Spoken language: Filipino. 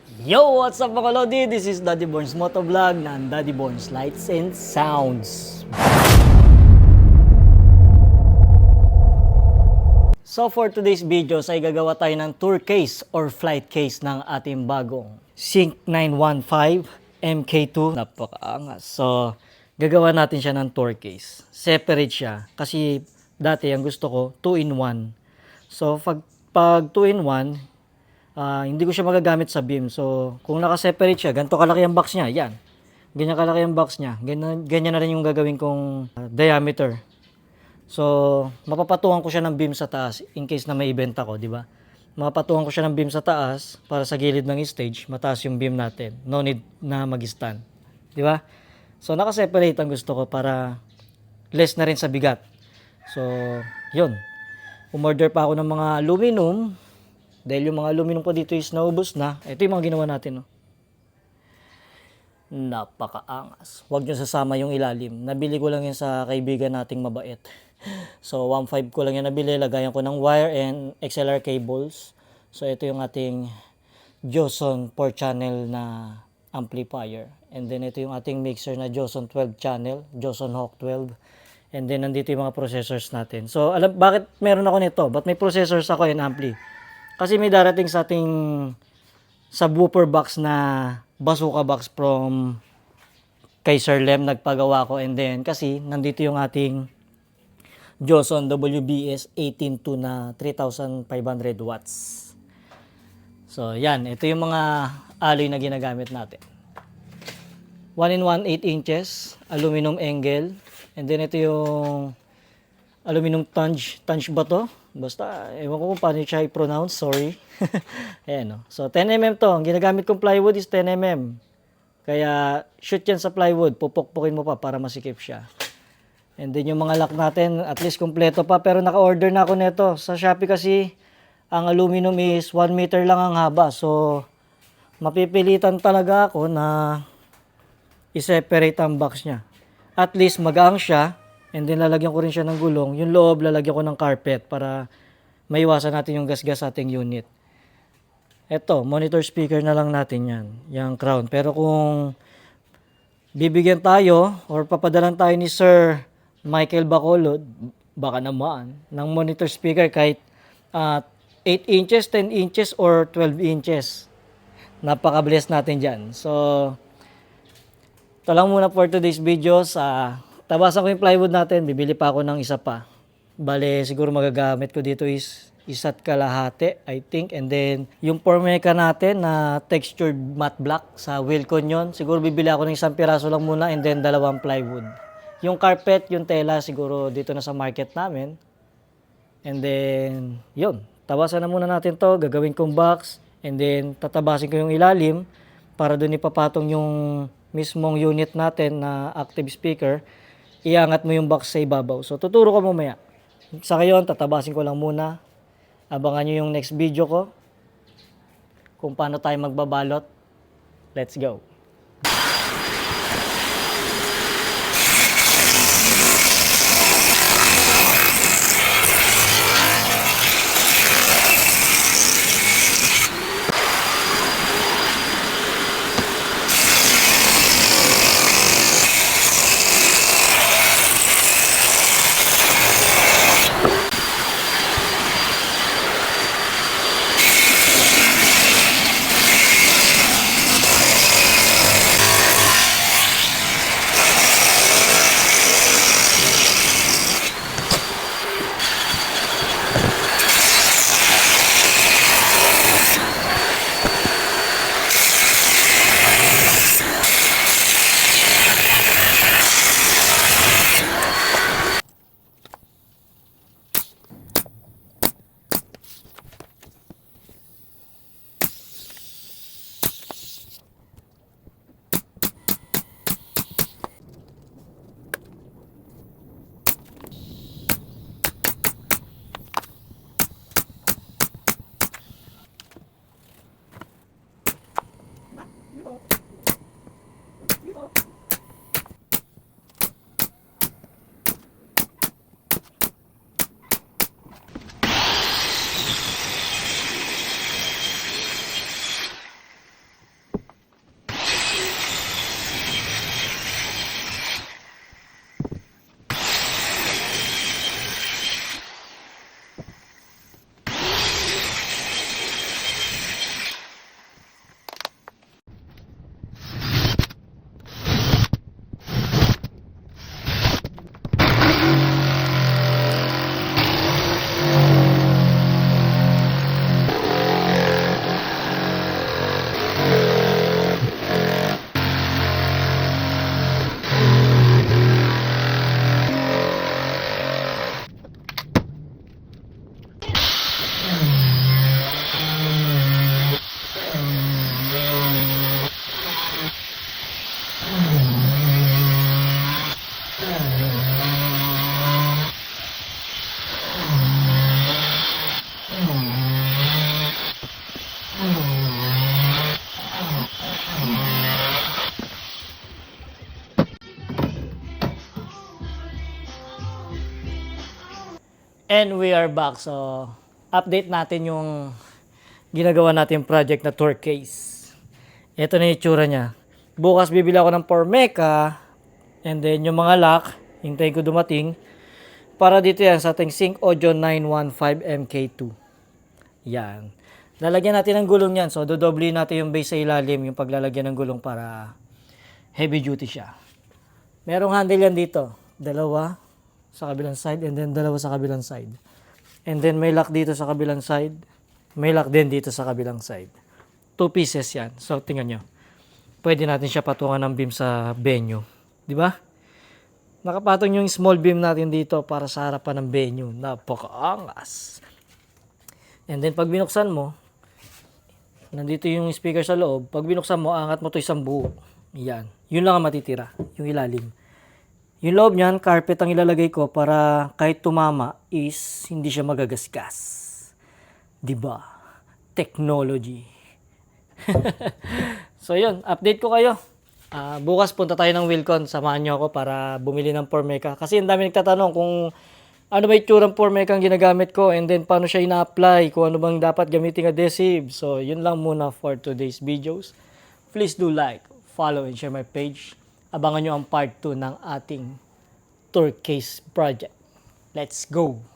Yo! What's up mga Lodi? This is Daddy Borns Motovlog ng Daddy Borns Lights and Sounds. So for today's videos ay gagawa tayo ng tour case or flight case ng ating bagong Sync 915 MK2. Napakaangas. So gagawa natin siya ng tour case. Separate siya kasi dati ang gusto ko 2-in-1. So pag 2-in-1, hindi ko siya magagamit sa beam. So kung naka-separate siya, ganito kalaki ang box niya. Yan. Ganyan kalaki ang box niya. Ganyan na rin yung gagawin kong diameter. So, mapapatuhan ko siya ng beam sa taas in case na may ibenta ko, di ba? Mapapatuhan ko siya ng beam sa taas para sa gilid ng stage, mataas yung beam natin. No need na mag-stand. Di ba? So, naka-separate ang gusto ko para less na rin sa bigat. So, yun. Umorder pa ako ng mga aluminum dahil yung mga aluminum ko dito is naubos na. Ito yung mga ginawa natin, no? Napakaangas. Huwag nyo sasama yung ilalim. Nabili ko lang yan sa kaibigan nating mabait. So 1.5 ko lang yan nabili. Lagayan ko ng wire and XLR cables. So ito yung ating Joson 4 channel na amplifier. And then ito yung ating mixer na Joson 12 channel. Joson Hawk 12. And then nandito yung mga processors natin. So alam bakit meron ako nito? Ba't may processors ako and ampli? Kasi may darating sa ating subwoofer box na bazooka box from kay Sir Lem, nagpagawa ko. And then kasi nandito yung ating Joson WBS 18.2 na 3,500 watts. So yan, ito yung mga alloy na ginagamit natin. 1-in-1 8 inches aluminum angle. And then ito yung aluminum tunge ba to? Basta, ewan ko kung paano siya i-pronounce, sorry. Ayan, no? So 10mm to, ang ginagamit kong plywood is 10mm. Kaya shoot yan sa plywood, pupukpukin mo pa para masikip siya. And then yung mga lock natin, at least kompleto pa. Pero naka-order na ako nito. Sa Shopee kasi, ang aluminum is 1 meter lang ang haba. So, mapipilitan talaga ako na i-separate ang box niya. At least magaang siya. And then lalagyan ko rin siya ng gulong. Yung loob, lalagyan ko ng carpet para maiwasan natin yung gasgas sa ating unit. Eto, monitor speaker na lang natin yan. Yung crown. Pero kung bibigyan tayo or papadalan tayo ni Sir Michael Bacolod, baka naman, ng monitor speaker kahit 8 inches, 10 inches, or 12 inches. Napaka-bless natin dyan. So, ito lang muna for today's videos. Tabasan ko yung plywood natin, bibili pa ako ng isa pa. Bale, siguro magagamit ko dito is isa't kalahati, I think. And then, yung Formica natin na textured matte black sa Wilcon yun. Siguro bibili ako ng isang piraso lang muna and then 2 plywood. Yung carpet, yung tela, siguro dito na sa market namin. And then, yun. Tabasan na muna natin to. Gagawin kong box. And then, tatabasin ko yung ilalim para dun ipapatong yung mismong unit natin na active speaker. Iangat mo yung box sa ibabaw. So, tuturo ko mamaya. Sa ngayon, tatabasin ko lang muna. Abangan nyo yung next video ko kung paano tayo magbabalot. Let's go! And we are back. So, update natin yung ginagawa natin project na tour case. Ito na yung itsura niya. Bukas bibili ako ng Formeca. And then yung mga lock, hintayin ko dumating. Para dito yan sa ating Sync Audio 915 MK2. Yan. Lalagyan natin ng gulong yan. So, dodoblihin natin yung base sa ilalim, yung paglalagyan ng gulong para heavy duty siya. Merong handle yan dito. Dalawa sa kabilang side and then dalawa sa kabilang side. And then may lock dito sa kabilang side. May lock din dito sa kabilang side. 2 pieces yan. So, tingnan nyo. Pwede natin siya patungan ng beam sa venue. Di ba? Nakapatong yung small beam natin dito para sa harapan ng venue. Napakaangas. And then, pag binuksan mo, nandito yung speaker sa loob. Pag binuksan mo, angat mo to isang buo. Yan. Yun lang ang matitira. Yung ilalim. Yung loob niyan, carpet ang ilalagay ko para kahit tumama is hindi siya magagasgas. Diba? Technology. So yun, update ko kayo. Bukas punta tayo ng Wilcon. Samahan nyo ako para bumili ng Formeca. Kasi ang dami nagtatanong kung ano ba itsurang Formeca ang ginagamit ko and then paano siya ina-apply, kung ano bang dapat gamitin adhesive. So yun lang muna for today's videos. Please do like, follow, and share my page. Abangan nyo ang part 2 ng ating tour case project. Let's go!